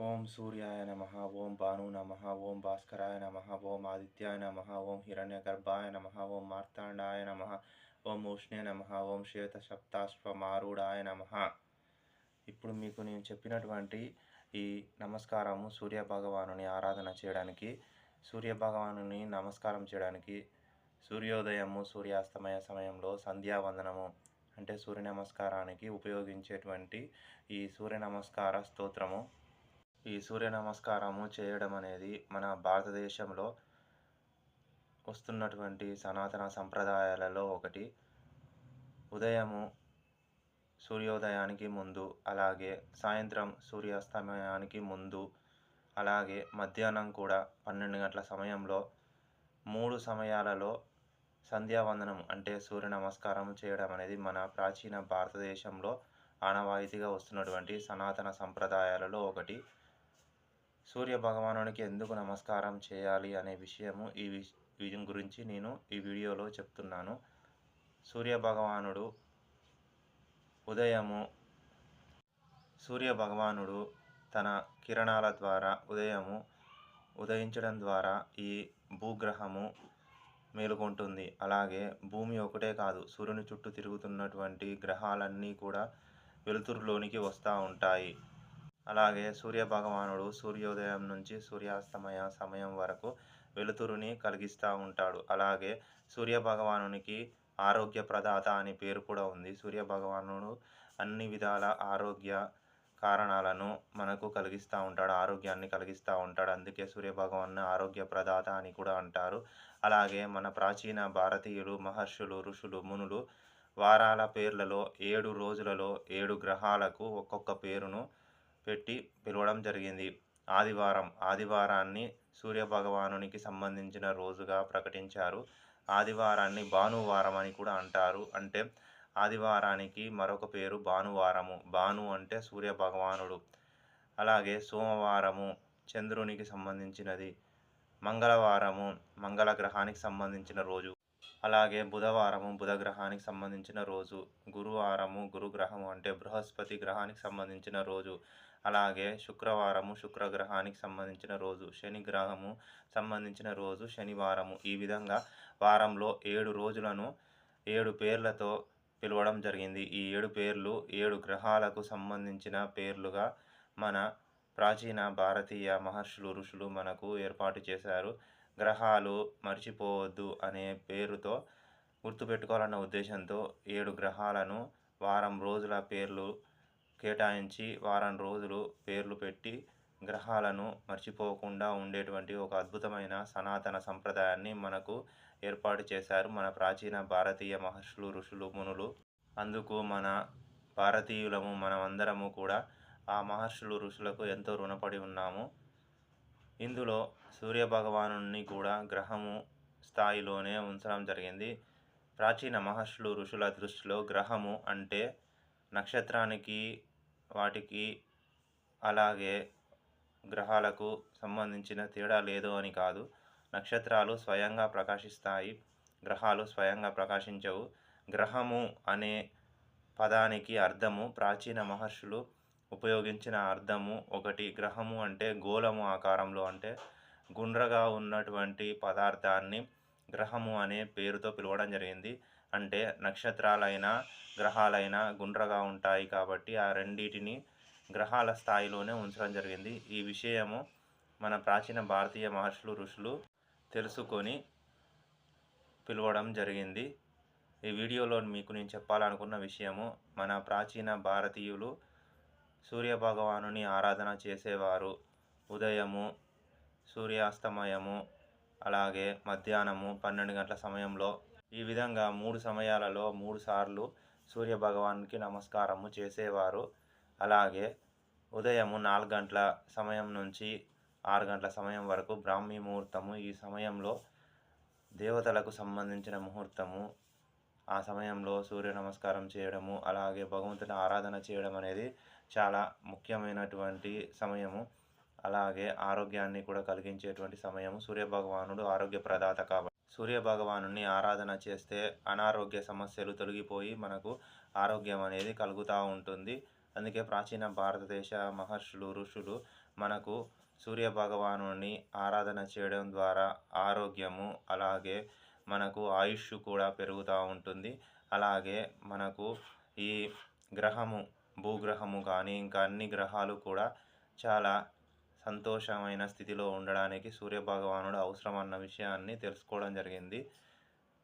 ఓం సూర్యాయ నమః ఓం భాను నమః ఓం భాస్కరాయ నమః ఓం ఆదిత్యాయ నమః ఓం హిరణ్యగర్భాయ నమః ఓం మార్తాండాయ నమః ఓం ఉష్ణే నమః ఓం శ్వేతసప్తాశ్వమారూఢాయ నమః. ఇప్పుడు మీకు నేను చెప్పినటువంటి ఈ నమస్కారము సూర్య భగవానుని ఆరాధన చేయడానికి, సూర్య భగవానుని నమస్కారం చేయడానికి, సూర్యోదయము సూర్యాస్తమయ సమయంలో సంధ్యావందనము అంటే సూర్య నమస్కారానికి ఉపయోగించేటువంటి ఈ సూర్య నమస్కార స్తోత్రము. ఈ సూర్య నమస్కారము చేయడం అనేది మన భారతదేశంలో వస్తున్నటువంటి సనాతన సంప్రదాయాలలో ఒకటి. ఉదయము సూర్యోదయానికి ముందు, అలాగే సాయంత్రం సూర్యాస్తమయానికి ముందు, అలాగే మధ్యాహ్నం కూడా 12 గంటల సమయంలో 3 సమయాలలో సంధ్యావందనం అంటే సూర్య నమస్కారం చేయడం అనేది మన ప్రాచీన భారతదేశంలో ఆనవాయితీగా వస్తున్నటువంటి సనాతన సంప్రదాయాలలో ఒకటి. సూర్య భగవానునికి ఎందుకు నమస్కారం చేయాలి అనే విషయము విషయం గురించి నేను ఈ వీడియోలో చెప్తున్నాను. సూర్య భగవానుడు తన కిరణాల ద్వారా ఉదయించడం ద్వారా ఈ భూగ్రహము మేలుకొంటుంది. అలాగే భూమి ఒకటే కాదు, సూర్యుని చుట్టూ తిరుగుతున్నటువంటి గ్రహాలన్నీ కూడా వెలుతురులోనికి వస్తూ ఉంటాయి. అలాగే సూర్య భగవానుడు సూర్యోదయం నుంచి సూర్యాస్తమయ సమయం వరకు వెలుతురుని కలిగిస్తూ ఉంటాడు. అలాగే సూర్య భగవానునికి ఆరోగ్య ప్రదాత అని పేరు కూడా ఉంది. సూర్య భగవానుడు అన్ని విధాల ఆరోగ్య కారణాలను మనకు కలిగిస్తూ ఉంటాడు, ఆరోగ్యాన్ని కలిగిస్తూ ఉంటాడు. అందుకే సూర్య భగవాను ఆరోగ్య ప్రదాత అని కూడా అంటారు. అలాగే మన ప్రాచీన భారతీయులు, మహర్షులు, ఋషులు, మునులు వారాల పేర్లలో 7 రోజులలో 7 గ్రహాలకు ఒక్కొక్క పేరును పెట్టి పిలవడం జరిగింది. ఆదివారాన్ని సూర్య భగవానునికి సంబంధించిన రోజుగా ప్రకటించారు. ఆదివారాన్ని భానువారం అని కూడా అంటారు. అంటే ఆదివారానికి మరొక పేరు భానువారము. భాను అంటే సూర్య భగవానుడు. అలాగే సోమవారము చంద్రునికి సంబంధించినది. మంగళవారము మంగళ గ్రహానికి సంబంధించిన రోజు. అలాగే బుధవారము బుధ గ్రహానికి సంబంధించిన రోజు. గురువారము గురుగ్రహము అంటే బృహస్పతి గ్రహానికి సంబంధించిన రోజు. అలాగే శుక్రవారము శుక్రగ్రహానికి సంబంధించిన రోజు. శని గ్రహము సంబంధించిన రోజు శనివారము. ఈ విధంగా వారంలో 7 రోజులను 7 పేర్లతో పిలవడం జరిగింది. ఈ 7 పేర్లు 7 గ్రహాలకు సంబంధించిన పేర్లుగా మన ప్రాచీన భారతీయ మహర్షులు, ఋషులు మనకు ఏర్పాటు చేశారు. గ్రహాలు మర్చిపోవద్దు అనే పేరుతో గుర్తుపెట్టుకోవాలన్న ఉద్దేశంతో 7 గ్రహాలను వారం రోజుల పేర్లు కేటాయించి వారం రోజులు పేర్లు పెట్టి గ్రహాలను మర్చిపోకుండా ఉండేటువంటి ఒక అద్భుతమైన సనాతన సంప్రదాయాన్ని మనకు ఏర్పాటు చేశారు మన ప్రాచీన భారతీయ మహర్షులు, ఋషులు, మునులు. అందుకు మన భారతీయులము మనమందరము కూడా ఆ మహర్షులు, ఋషులకు ఎంతో రుణపడి ఉన్నాము. ఇందులో సూర్య భగవానుని కూడా గ్రహము స్థాయిలోనే ఉంచడం జరిగింది. ప్రాచీన మహర్షులు, ఋషుల దృష్టిలో గ్రహము అంటే నక్షత్రానికి, వాటికి అలాగే గ్రహాలకు సంబంధించిన తేడా లేదు అని కాదు. నక్షత్రాలు స్వయంగా ప్రకాశిస్తాయి, గ్రహాలు స్వయంగా ప్రకాశించవు. గ్రహము అనే పదానికి అర్థము ప్రాచీన మహర్షులు ఉపయోగించిన అర్థము ఒకటి. గ్రహము అంటే గోళము ఆకారంలో అంటే గుండ్రగా ఉన్నటువంటి పదార్థాన్ని గ్రహము అనే పేరుతో పిలవడం జరిగింది. అంటే నక్షత్రాలైనా గ్రహాలైనా గుండ్రగా ఉంటాయి కాబట్టి ఆ రెండింటిని గ్రహాల స్థాయిలోనే ఉంచడం జరిగింది. ఈ విషయము మన ప్రాచీన భారతీయ మహర్షులు, ఋషులు తెలుసుకొని పిలవడం జరిగింది. ఈ వీడియోలో మీకు నేను చెప్పాలనుకున్న విషయము, మన ప్రాచీన భారతీయులు సూర్య భగవానుని ఆరాధన చేసేవారు. ఉదయము, సూర్యాస్తమయము, అలాగే మధ్యాహ్నము 12 గంటల సమయంలో ఈ విధంగా 3 సమయాలలో 3 సార్లు సూర్య భగవానునికి నమస్కారము చేసేవారు. అలాగే ఉదయము 4 గంటల సమయం నుంచి 6 గంటల సమయం వరకు బ్రాహ్మీ ముహూర్తము. ఈ సమయంలో దేవతలకు సంబంధించిన ముహూర్తము. ఆ సమయంలో సూర్య నమస్కారం చేయడము, అలాగే భగవంతుని ఆరాధన చేయడం అనేది చాలా ముఖ్యమైనటువంటి సమయము. అలాగే ఆరోగ్యాన్ని కూడా కలిగించేటువంటి సమయము. సూర్య భగవానుడు ఆరోగ్య ప్రదాత కాబట్టి సూర్య భగవానుని ఆరాధన చేస్తే అనారోగ్య సమస్యలు తొలగిపోయి మనకు ఆరోగ్యం అనేది కలుగుతూ ఉంటుంది. అందుకే ప్రాచీన భారతదేశ మహర్షులు, ఋషులు మనకు సూర్య భగవానుని ఆరాధన చేయడం ద్వారా ఆరోగ్యము, అలాగే మనకు ఆయుష్ కూడా పెరుగుతూ ఉంటుంది. అలాగే మనకు ఈ గ్రహము, భూగ్రహము కానీ ఇంకా అన్ని గ్రహాలు కూడా చాలా సంతోషమైన స్థితిలో ఉండడానికి సూర్యభగవానుడు అవసరం అన్న విషయాన్ని తెలుసుకోవడం జరిగింది.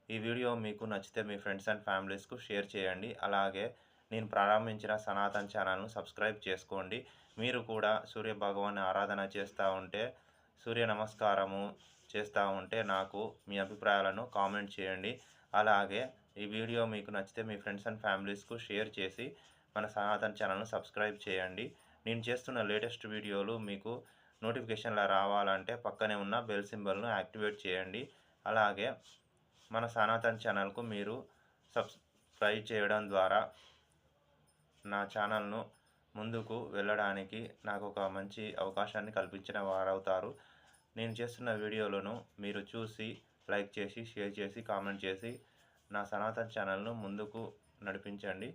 ఈ వీడియో మీకు నచ్చితే మీ ఫ్రెండ్స్ అండ్ ఫ్యామిలీస్కు షేర్ చేయండి. అలాగే నేను ప్రారంభించిన సనాతన్ ఛానల్ను సబ్స్క్రైబ్ చేసుకోండి. మీరు కూడా సూర్యభగవాన్ని ఆరాధన చేస్తూ ఉంటే, సూర్య నమస్కారము చేస్తూ ఉంటే నాకు మీ అభిప్రాయాలను కామెంట్ చేయండి. అలాగే ఈ వీడియో మీకు నచ్చితే మీ ఫ్రెండ్స్ అండ్ ఫ్యామిలీస్కు షేర్ చేసి మన సనాతన్ ఛానల్ను సబ్స్క్రైబ్ చేయండి. నేను చేస్తున్న లేటెస్ట్ వీడియోలు మీకు నోటిఫికేషన్లా రావాలంటే పక్కనే ఉన్న బెల్ సింబల్ను యాక్టివేట్ చేయండి. అలాగే మన సనాతన్ ఛానల్కు మీరు సబ్స్క్రైబ్ చేయడం ద్వారా నా ఛానల్ను ముందుకు వెళ్ళడానికి నాకు ఒక మంచి అవకాశాన్ని కల్పించిన వారవుతారు. నేను చేస్తున్న వీడియోలను మీరు చూసి లైక్ చేసి, షేర్ చేసి, కామెంట్ చేసి నా సనాతన్ ఛానల్ను ముందుకు నడిపించండి.